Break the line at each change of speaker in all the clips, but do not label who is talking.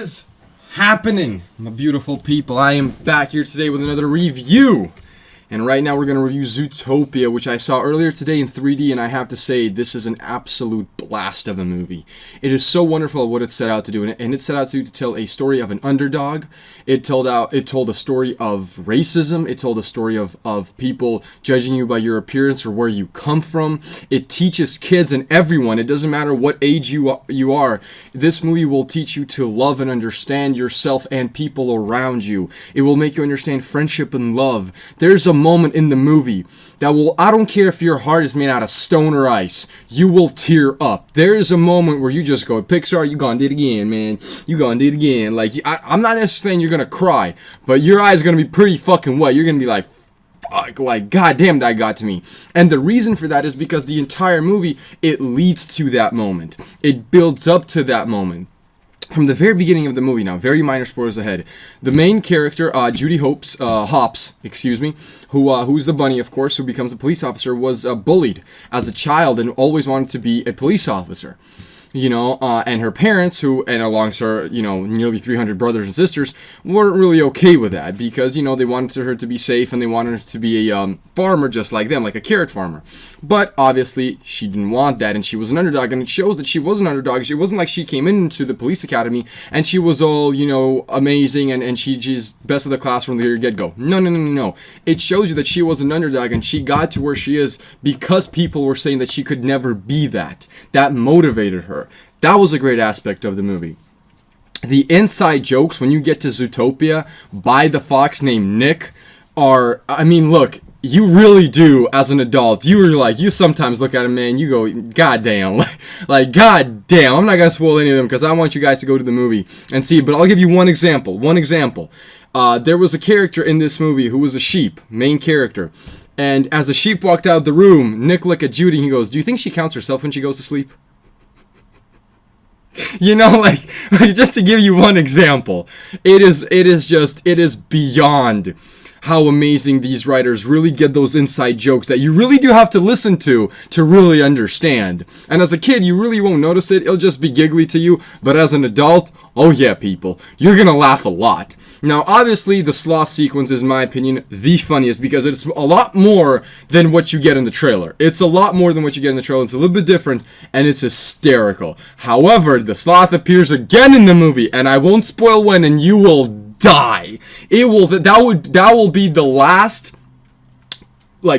is happening, my beautiful people? I am back here today with another review. And right now we're going to review Zootopia, which I saw earlier today in 3D, and I have to say, this is an absolute blast of a movie. It is so wonderful what it set out to do, and it set out to tell a story of an underdog. It told a story of racism. It told a story of people judging you by your appearance or where you come from. It teaches kids and everyone, it doesn't matter what age you are, this movie will teach you to love and understand yourself and people around you. It will make you understand friendship and love. There's a moment in the movie that will, I don't care if your heart is made out of stone or ice, you will tear up. There is a moment where you just go, Pixar, you gonna do it again, man. You gonna do it again. Like, I'm not necessarily saying you're gonna cry, but your eyes are gonna be pretty fucking wet. You're gonna be like, fuck, like, goddamn, that got to me. And the reason for that is because the entire movie, it leads to that moment. It builds up to that moment. From the very beginning of the movie, now, very minor spoilers ahead, the main character, Judy Hopes, who's the bunny, of course, who becomes a police officer, was bullied as a child and always wanted to be a police officer. And her parents, and alongside her, nearly 300 brothers and sisters, weren't really okay with that because, they wanted her to be safe and they wanted her to be a farmer just like them, like a carrot farmer. But obviously, she didn't want that, and she was an underdog, and it shows that she was an underdog. It wasn't like she came into the police academy and she was all, amazing and she's best of the class from the very get-go. No. It shows you that she was an underdog and she got to where she is because people were saying that she could never be that. That motivated her. That was a great aspect of the movie. The inside jokes when you get to Zootopia by the fox named Nick are, look, you really do, as an adult, you sometimes look at him, man, you go, goddamn, like, goddamn. I'm not gonna spoil any of them because I want you guys to go to the movie and see, but I'll give you one example. There was a character in this movie who was a sheep, main character, and as the sheep walked out of the room, Nick looked at Judy and he goes, do you think she counts herself when she goes to sleep? Just to give you one example, it is beyond how amazing these writers really get those inside jokes that you really do have to listen to really understand. And as a kid, you really won't notice it. It'll just be giggly to you. But as an adult, oh yeah, people, you're gonna laugh a lot. Now, obviously, the sloth sequence is, in my opinion, the funniest because it's a lot more than what you get in the trailer. It's a lot more than what you get in the trailer. It's a little bit different, and it's hysterical. However, the sloth appears again in the movie, and I won't spoil when, and you will die. That will be the last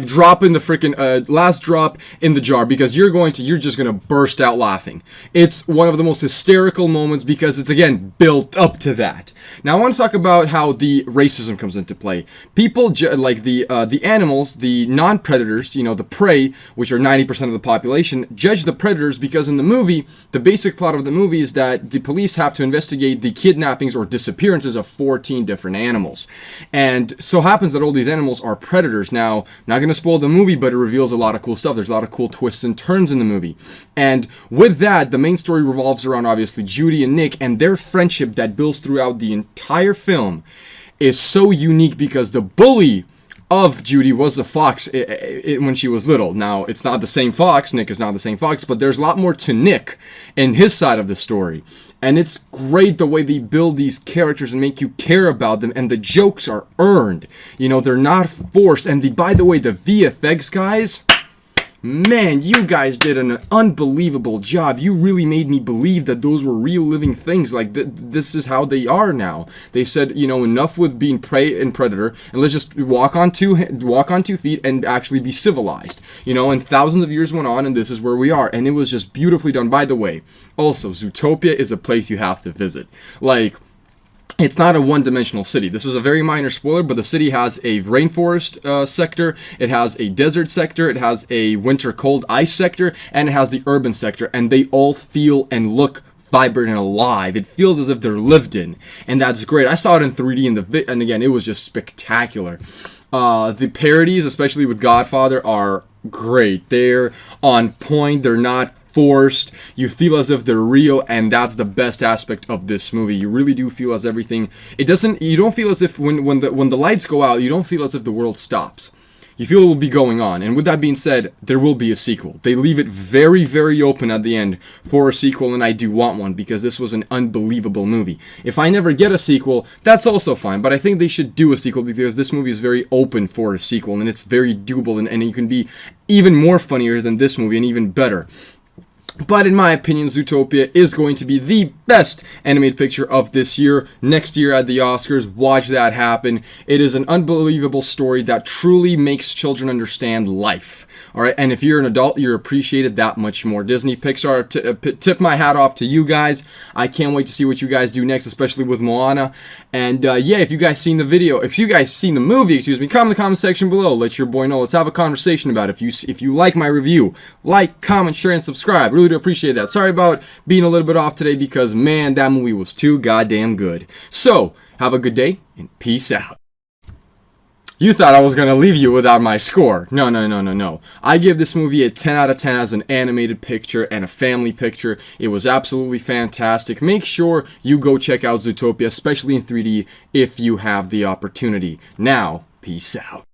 drop in the freaking last drop in the jar because you're just gonna burst out laughing. It's one of the most hysterical moments because it's again built up to that. Now I want to talk about how the racism comes into play. People like the animals, the non-predators, the prey, which are 90% of the population, judge the predators because in the movie, the basic plot of the movie is that the police have to investigate the kidnappings or disappearances of 14 different animals, and so happens that all these animals are predators. Now, not going to spoil the movie, but it reveals a lot of cool stuff. There's a lot of cool twists and turns in the movie. And with that, the main story revolves around, obviously, Judy and Nick, and their friendship that builds throughout the entire film is so unique because the bully of Judy was a fox when she was little. Now, it's not the same fox. Nick is not the same fox, but there's a lot more to Nick and his side of the story. And it's great the way they build these characters and make you care about them, and the jokes are earned. They're not forced. And by the way, the VFX guys, man, you guys did an unbelievable job. You really made me believe that those were real living things. Like, this is how they are now. They said, enough with being prey and predator, and let's just walk on 2 feet and actually be civilized. And thousands of years went on, and this is where we are. And it was just beautifully done. By the way, also, Zootopia is a place you have to visit. It's not a one-dimensional city. This is a very minor spoiler, but the city has a rainforest sector, it has a desert sector, it has a winter cold ice sector, and it has the urban sector, and they all feel and look vibrant and alive. It feels as if they're lived in, and that's great. I saw it in 3D, and again, it was just spectacular. The parodies, especially with Godfather, are great. They're on point, they're not forced, you feel as if they're real, and that's the best aspect of this movie. You really do feel as everything, you don't feel as if when the lights go out, you don't feel as if the world stops. you feel it will be going on. And with that being said, there will be a sequel. They leave it very, very open at the end for a sequel, and I do want one because this was an unbelievable movie. If I never get a sequel, that's also fine, but I think they should do a sequel because this movie is very open for a sequel, and it's very doable, and you can be even more funnier than this movie and even better. But in my opinion, Zootopia is going to be the best animated picture of this year. Next year at the Oscars, watch that happen. It is an unbelievable story that truly makes children understand life. Alright, and if you're an adult, you're appreciated that much more. Disney, Pixar, tip my hat off to you guys. I can't wait to see what you guys do next, especially with Moana. And yeah, if you guys seen the movie, comment in the comment section below. Let your boy know. Let's have a conversation about it. If you like my review, like, comment, share, and subscribe. Really do appreciate that. Sorry about being a little bit off today because, man, that movie was too goddamn good. So, have a good day, and peace out. You thought I was going to leave you without my score. No. I give this movie a 10 out of 10 as an animated picture and a family picture. It was absolutely fantastic. Make sure you go check out Zootopia, especially in 3D, if you have the opportunity. Now, peace out.